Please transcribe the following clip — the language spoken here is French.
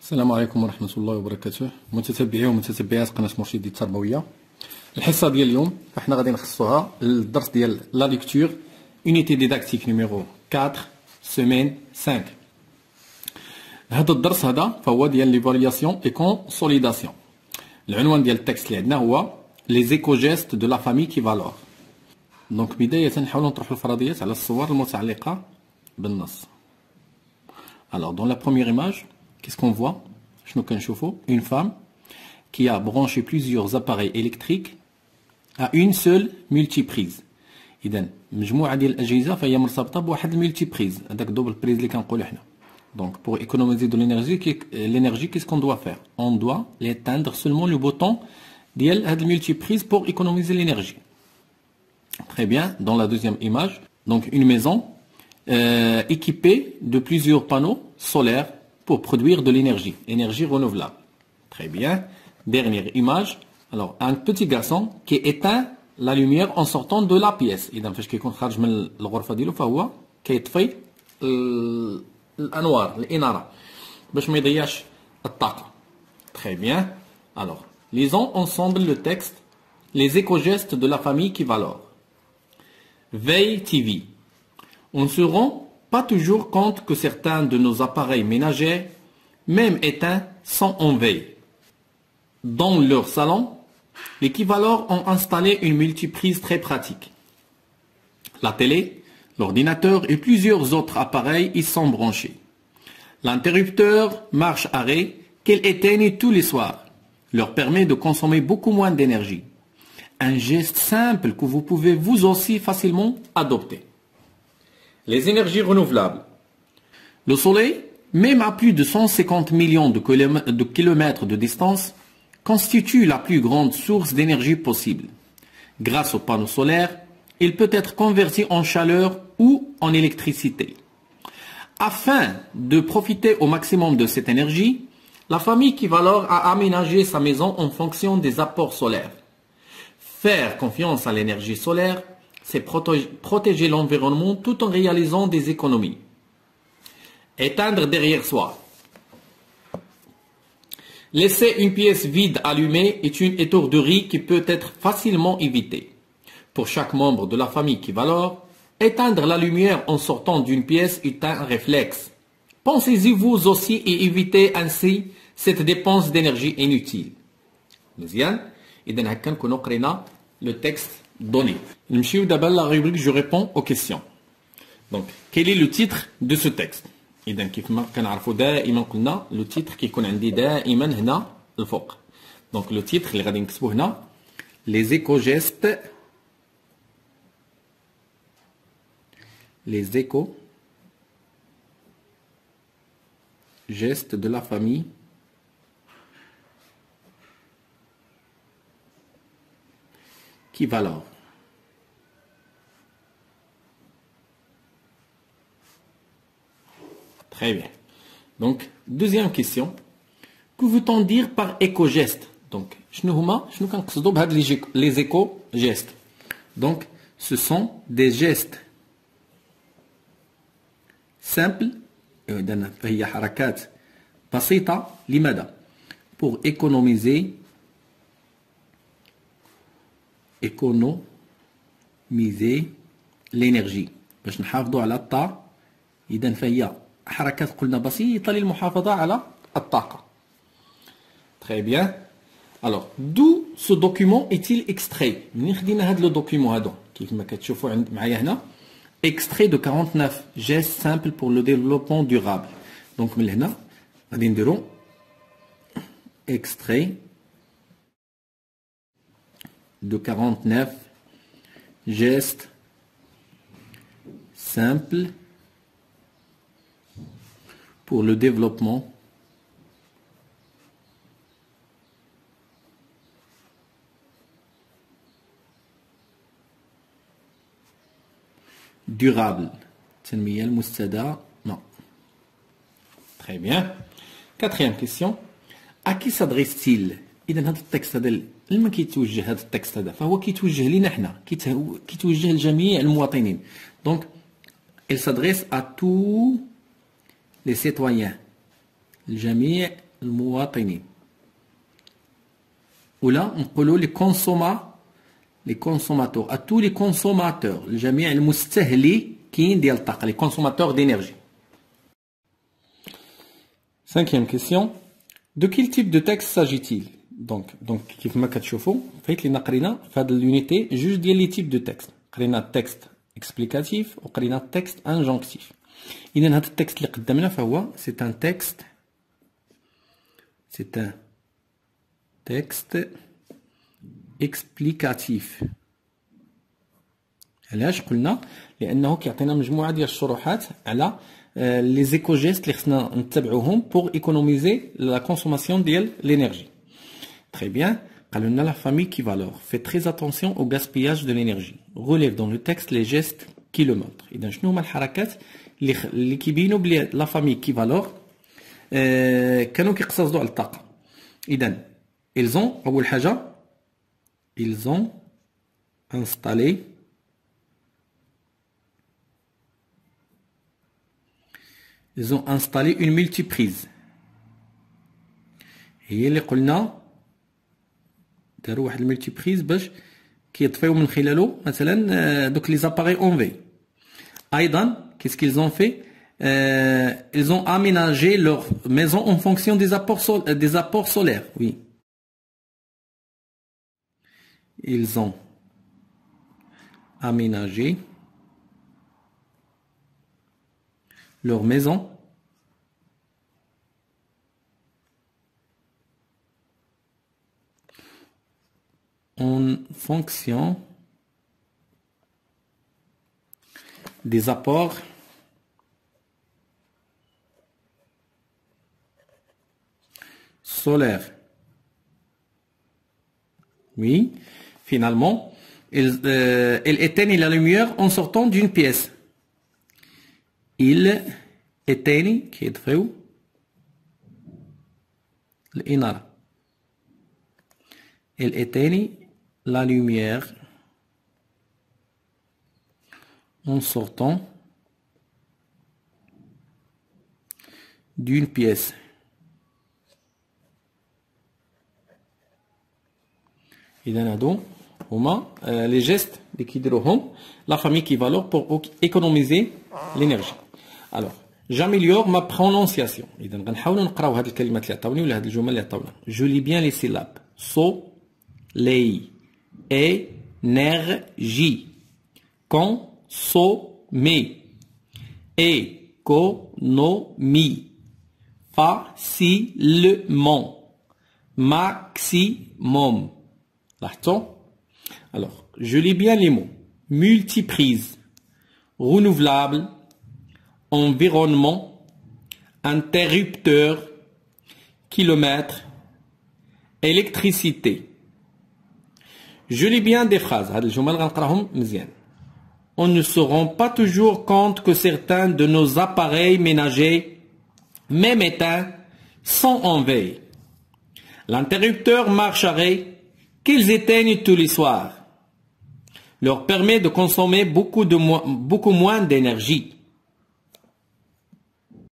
السلام عليكم ورحمة الله وبركاته، متتبعي ومتتبعات قناة مرشدي التربوية. الحصة ديال اليوم فاحنا غادي نخصوها الدرس ديال لا ليكتور unité didactique numéro 4 semaine 5. هذا الدرس هذا فهو ديال ليفالياسيون اي كونسوليداسيون. العنوان ديال التكست اللي عندنا هو لي زيكو جيست دو لا فامي كي فالور. دونك بداية نحاولوا نطرحوا الفرضيات على الصور المتعلقة بالنص. Alors dans la première image, qu'est-ce qu'on voit? Une femme qui a branché plusieurs appareils électriques à une seule multiprise. إذن مجموعة ديال الأجهزة فهي مرتبطة بواحد الملتيبريز، هذاك دوبل بريز اللي كنقولوا حنا. Donc pour économiser de l'énergie, qu'est-ce qu'on doit faire? On doit éteindre seulement le bouton ديال هاد الملتيبريز pour économiser l'énergie. Très bien. Dans la deuxième image, donc une maison équipée de plusieurs panneaux solaires pour produire de l'énergie, énergie renouvelable. Très bien. Dernière image. Alors, un petit garçon qui éteint la lumière en sortant de la pièce. إذا فاش كيكون خارج من الغرفة ديالو فهو كيطفي الأنوار الإنارة باش ما يضيعش الطاقة. Très bien. Alors, lisons ensemble le texte. Les éco-gestes de la famille qui valent. Veille TV. On ne se rend pas toujours compte que certains de nos appareils ménagers, même éteints, sont en veille. Dans leur salon, les Kivalor ont installé une multiprise très pratique. La télé, l'ordinateur et plusieurs autres appareils y sont branchés. L'interrupteur marche-arrêt qu'ils éteignent tous les soirs leur permet de consommer beaucoup moins d'énergie. Un geste simple que vous pouvez vous aussi facilement adopter. Les énergies renouvelables. Le soleil, même à plus de 150 millions de kilomètres de distance, constitue la plus grande source d'énergie possible. Grâce aux panneaux solaires, il peut être converti en chaleur ou en électricité. Afin de profiter au maximum de cette énergie, la famille Kivalor a aménagé sa maison en fonction des apports solaires. Faire confiance à l'énergie solaire, c'est protéger l'environnement tout en réalisant des économies. Éteindre derrière soi. Laisser une pièce vide allumée est une étourderie qui peut être facilement évitée. Pour chaque membre de la famille qui valore, éteindre la lumière en sortant d'une pièce est un réflexe. Pensez-y vous aussi et évitez ainsi cette dépense d'énergie inutile. مزيان إذا هكا نكونوا قرينا le texte donné. نمشيو دابا la rubrique je réponds aux questions. Donc quel est le titre de ce texte? إذا كيف ما كنعرفوا دائما قلنا لو تيتر كيكون عندي دائما هنا الفوق. دونك لو تيتر اللي غادي نكتبو هنا les éco-gestes de la famille qui valent. Très bien. Donc, deuxième question. Que veut-on dire par éco-geste? Donc, les éco-gestes. Donc, ce sont des gestes simples pour économiser l'énergie. باش نحافظوا على الطاقة. إذا فهي حركات قلنا بسيطة للمحافظة على الطاقة. Très bien. Alors, d'où ce document est-il extrait? منين خدينا هذا لو دوكيمون هذا؟ كيف ما كتشوفوا عند معايا هنا extrait de 49 gestes simples pour le développement durable. Donc من هنا غادي نديرو extrait de 49 gestes simples pour le développement durable. تنمية المستدامة. Non. Très bien. Quatrième question. À qui s'adresse-t-il? إذا هذا التكست هذا لما كيتوجه هذا التكست هذا فهو كيتوجه لينا حنا، كيتوجه لجميع المواطنين. Donc il s'adresse à tous les citoyens. الجميع المواطنين. ولا نقولوا les consommateurs à tous les consommateurs لجميع المستهلكين ديال الطاقة les consommateurs d'énergie. Cinquième question. De quel type de texte s'agit-il? Donc كيف ما كتشوفوا فايت لينا قرينا في هذه اليونيتي جوج ديال لي تيب دو تكست. قرينا texte explicatif وقرينا texte injonctif. إذا هذا التكست اللي قدامنا فهو c'est un texte explicatif. علاش قلنا؟ لأنه كيعطينا مجموعة ديال الشروحات على les éco-gestes اللي خصنا نتبعوهم pour économiser la consommation ديال l'énergie. Très bien. قالوا لنا la famille qui valore fait très attention au gaspillage de l'énergie. Relève dans le texte les gestes qui le montrent. إذا شنو هما الحركات اللي كيبينوا بلي la famille qui valore كانوا كيقتصدوا على الطاقة. إذا ils ont أول حاجة ils ont installé une multiprise. هي اللي قلنا داروا واحد الملتيبريز باش كيطفيو من خلاله مثلا دوك لي زاباري اون في. ايضا qu'est-ce qu'ils ont fait ils ont aménagé leur maison en fonction des apports solaires. Oui, ils ont aménagé leur maison en fonction des apports solaires. Oui, finalement, ils éteignent la lumière en sortant d'une pièce. Ils éteignent كيطفيو الإنارة. Ils éteignent la lumière en sortant d'une pièce. إذا هادو هما les gestes اللي كيديروهم la famille qui valore pour économiser l'énergie. Alors, j'améliore ma prononciation. إذا غنحاولوا نقراو هاد الكلمات اللي عطاوني ولا هاد الجمل اللي عطاونا. Je lis bien les syllabes. Soleil, énergie, consommer, économie, facilement, maximum. لاحظتوا؟ Alors, je lis bien les mots. Multiprise, renouvelable, environnement, interrupteur, kilomètre, électricité. Je lis bien des phrases. هاد الجمل غنقراهم مزيان. On ne se rend pas toujours compte que certains de nos appareils ménagers, même éteints, sont en veille. L'interrupteur marche arrêt qu'ils éteignent tous les soirs leur permet de consommer beaucoup moins d'énergie.